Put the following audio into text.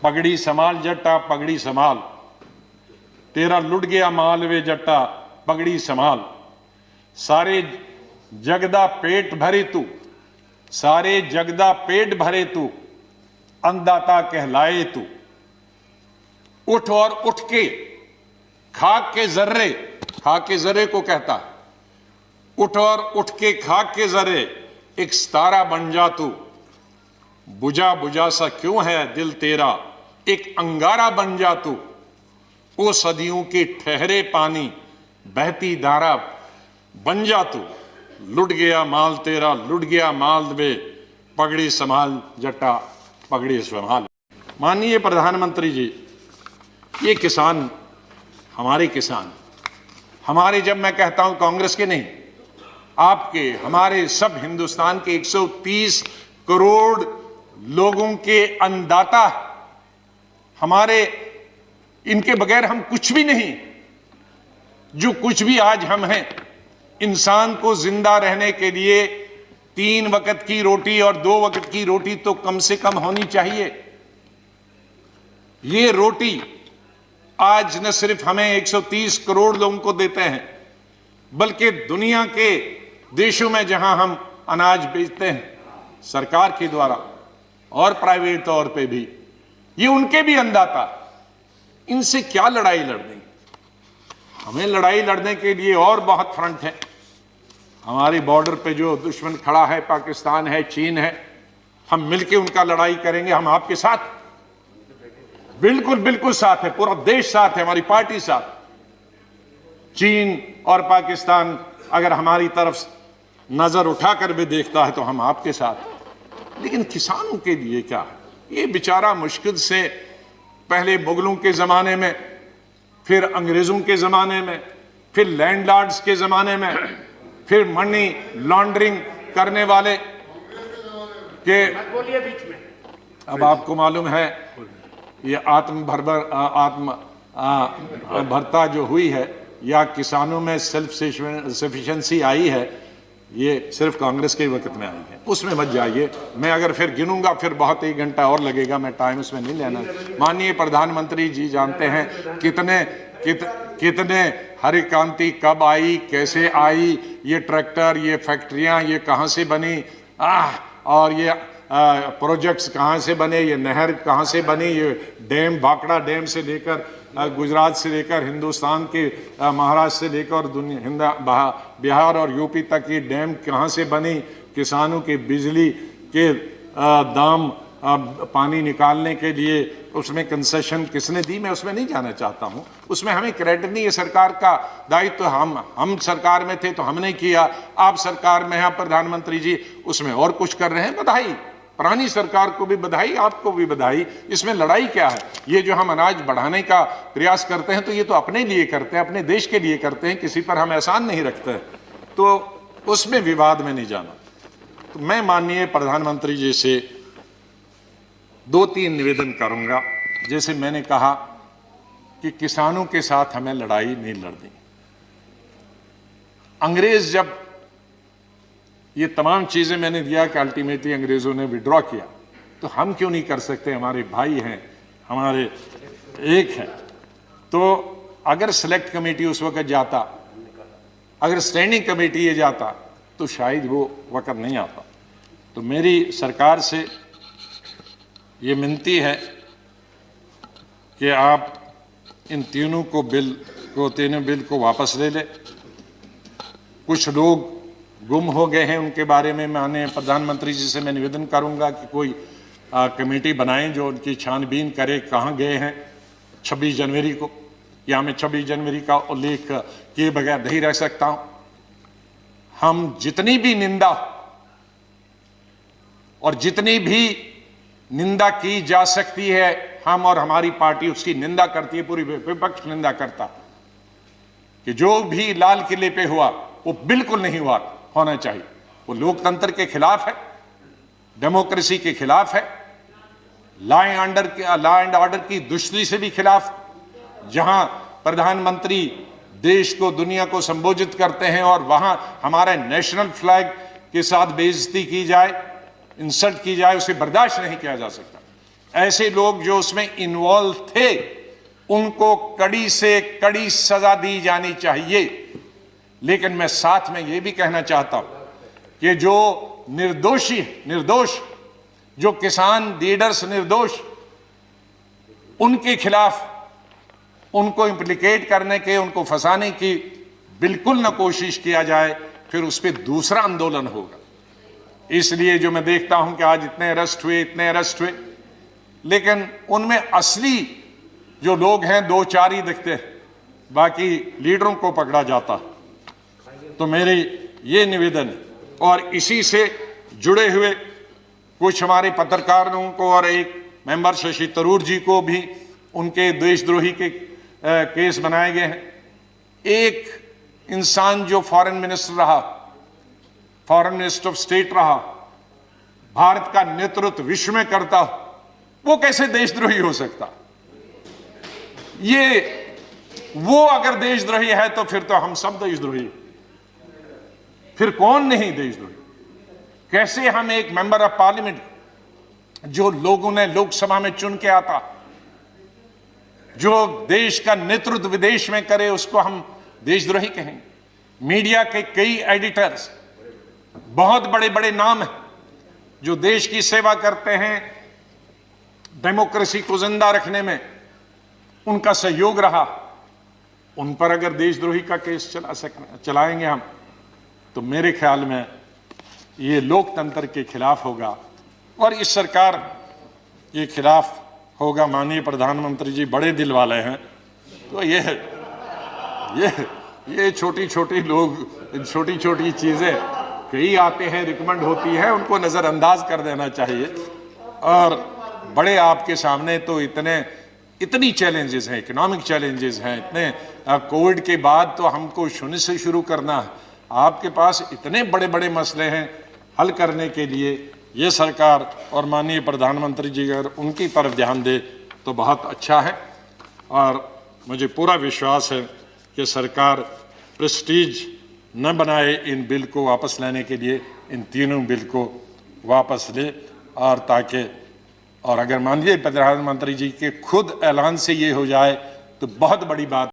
पगड़ी संभाल जट्टा पगड़ी संभाल, तेरा लुट गया माल वे जट्टा पगड़ी संभाल। सारे जगदा पेट भरे तू, सारे जगदा पेट भरे तू, अन्नदाता कहलाए तू। उठ और उठ के खाक के जर्रे, खाक के जर्रे को कहता है, उठ और उठ के खाक के जर्रे एक सितारा बन जा तू। बुझा बुझा सा क्यों है दिल तेरा, एक अंगारा बन जा तू। ओ सदियों के ठहरे पानी बहती धारा बन जा तू। लुट गया माल तेरा, लुट गया माल वे, पगड़ी संभाल जट्टा पगड़ी संभाल। माननीय प्रधानमंत्री जी, ये किसान हमारे किसान, हमारे, जब मैं कहता हूं कांग्रेस के नहीं, आपके, हमारे, सब हिंदुस्तान के 130 करोड़ लोगों के अन्नदाता, हमारे, इनके बगैर हम कुछ भी नहीं। जो कुछ भी आज हम हैं, इंसान को जिंदा रहने के लिए 3 वक्त की रोटी और 2 वक्त की रोटी तो कम से कम होनी चाहिए। ये रोटी आज न सिर्फ हमें 130 करोड़ लोगों को देते हैं, बल्कि दुनिया के देशों में जहां हम अनाज बेचते हैं सरकार के द्वारा और प्राइवेट तौर पे भी, ये उनके भी अन्नदाता। इनसे क्या लड़ाई लड़नी? हमें लड़ाई लड़ने के लिए और बहुत फ्रंट है। हमारी बॉर्डर पे जो दुश्मन खड़ा है, पाकिस्तान है, चीन है, हम मिलके उनका लड़ाई करेंगे। हम आपके साथ, बिल्कुल बिल्कुल साथ है, पूरा देश साथ है, हमारी पार्टी साथ। चीन और पाकिस्तान अगर हमारी तरफ नजर उठाकर भी देखता है तो हम आपके साथ। लेकिन किसानों के लिए क्या है? ये बेचारा मुश्किल से पहले मुगलों के जमाने में, फिर अंग्रेजों के जमाने में, फिर लैंडलॉर्ड्स के जमाने में, फिर मनी लॉन्ड्रिंग करने वाले के, अब आपको मालूम है ये भरता जो हुई है, या किसानों में सेल्फ सफिशिएंसी आई है, ये सिर्फ कांग्रेस के वक्त में आई है। उसमें मत जाइए, मैं अगर फिर गिनूंगा फिर बहुत 1 घंटा और लगेगा, मैं टाइम उसमें नहीं लेना। माननीय प्रधानमंत्री जी जानते हैं कितने हरी क्रांति कब आई, कैसे आई, ये ट्रैक्टर, ये फैक्ट्रियां, ये कहां से बनी, और ये प्रोजेक्ट्स कहां से बने, ये नहर कहां से बनी, ये डैम, भाखड़ा डैम से लेकर गुजरात से लेकर हिंदुस्तान के महाराष्ट्र से लेकर बिहार और यूपी तक ये डैम कहां से बनी, किसानों की बिजली के दाम, पानी निकालने के लिए उसमें कंसेशन किसने दी, मैं उसमें नहीं जाना चाहता हूं। उसमें हमें क्रेडिट नहीं है, सरकार का दायित्व। हम सरकार में थे तो हमने किया, आप सरकार में हैं प्रधानमंत्री जी, उसमें और कुछ कर रहे हैं। बधाई, पुरानी सरकार को भी बधाई, आपको भी बधाई। इसमें लड़ाई क्या है? ये जो हम अनाज बढ़ाने का प्रयास करते हैं तो ये तो अपने लिए करते हैं, अपने देश के लिए करते हैं, किसी पर हम एहसान नहीं रखते, तो उसमें विवाद में नहीं जाना। तो मैं माननीय प्रधानमंत्री जी से 2-3 निवेदन करूंगा। जैसे मैंने कहा कि किसानों के साथ हमें लड़ाई नहीं लड़नी। अंग्रेज जब ये तमाम चीजें मैंने दिया कि अल्टीमेटली अंग्रेजों ने विड्रॉ किया, तो हम क्यों नहीं कर सकते? हमारे भाई हैं, हमारे एक हैं। तो अगर सेलेक्ट कमेटी उस वक्त जाता, अगर स्टैंडिंग कमेटी ये जाता, तो शायद वो वक्त नहीं आता। तो मेरी सरकार से ये विनती है कि आप इन तीनों बिल को वापस ले लें। कुछ लोग गुम हो गए हैं, उनके बारे में माननीय प्रधानमंत्री जी से मैं निवेदन करूंगा कि कोई कमेटी बनाएं जो उनकी छानबीन करे, कहाँ गए हैं 26 जनवरी को। या मैं 26 जनवरी का उल्लेख किए बगैर नहीं रह सकता हूं। हम जितनी भी निंदा और जितनी भी निंदा की जा सकती है, हम और हमारी पार्टी उसकी निंदा करती है, पूरी विपक्ष निंदा करता कि जो भी लाल किले पे हुआ वो बिल्कुल नहीं होना चाहिए। वो लोकतंत्र के खिलाफ है, डेमोक्रेसी के खिलाफ है, लॉ एंड ऑर्डर की दुष्टि से भी खिलाफ। जहां प्रधानमंत्री देश को, दुनिया को संबोधित करते हैं और वहां हमारे नेशनल फ्लैग के साथ बेइज्जती की जाए, इंसल्ट की जाए, उसे बर्दाश्त नहीं किया जा सकता। ऐसे लोग जो उसमें इन्वॉल्व थे उनको कड़ी से कड़ी सजा दी जानी चाहिए। लेकिन मैं साथ में यह भी कहना चाहता हूं कि जो निर्दोष जो किसान लीडर्स निर्दोष, उनके खिलाफ उनको इंप्लीकेट करने के, उनको फंसाने की बिल्कुल न कोशिश किया जाए, फिर उस पर दूसरा आंदोलन होगा। इसलिए जो मैं देखता हूं कि आज इतने अरेस्ट हुए, लेकिन उनमें असली जो लोग हैं 2-4 ही दिखते हैं, बाकी लीडरों को पकड़ा जाता। तो मेरी ये निवेदन है, और इसी से जुड़े हुए कुछ हमारे पत्रकारों को और एक मेंबर शशि तरूर जी को भी उनके देशद्रोही के केस बनाए गए हैं। एक इंसान जो फॉरेन मिनिस्टर रहा, फॉरेन मिनिस्टर ऑफ स्टेट रहा, भारत का नेतृत्व विश्व में करता, वो कैसे देशद्रोही हो सकता? वो अगर देशद्रोही है तो फिर तो हम सब देशद्रोही, फिर कौन नहीं देशद्रोही? कैसे हम एक मेंबर ऑफ पार्लियामेंट जो लोगों ने लोकसभा में चुन के आता, जो देश का नेतृत्व विदेश में करे, उसको हम देशद्रोही कहेंगे? मीडिया के कई एडिटर्स, बहुत बड़े बड़े नाम हैं जो देश की सेवा करते हैं, डेमोक्रेसी को जिंदा रखने में उनका सहयोग रहा, उन पर अगर देशद्रोही का केस चलाएंगे हम, तो मेरे ख्याल में ये लोकतंत्र के खिलाफ होगा और इस सरकार के खिलाफ होगा। माननीय प्रधानमंत्री जी बड़े दिल वाले हैं, तो ये छोटी छोटी लोग, छोटी छोटी चीजें कई आते हैं, रिकमेंड होती है, उनको नजरअंदाज कर देना चाहिए। और बड़े आपके सामने तो इतनी चैलेंजेस हैं, इकोनॉमिक चैलेंजेस हैं, इतने कोविड के बाद तो हमको शून्य से शुरू करना है। आपके पास इतने बड़े बड़े मसले हैं हल करने के लिए। ये सरकार और माननीय प्रधानमंत्री जी अगर उनकी तरफ ध्यान दे तो बहुत अच्छा है, और मुझे पूरा विश्वास है कि सरकार प्रेस्टीज न बनाए इन बिल को वापस लेने के लिए, इन तीनों बिल को वापस ले, और ताकि, और अगर माननीय प्रधानमंत्री जी के खुद ऐलान से ये हो जाए तो बहुत बड़ी बात।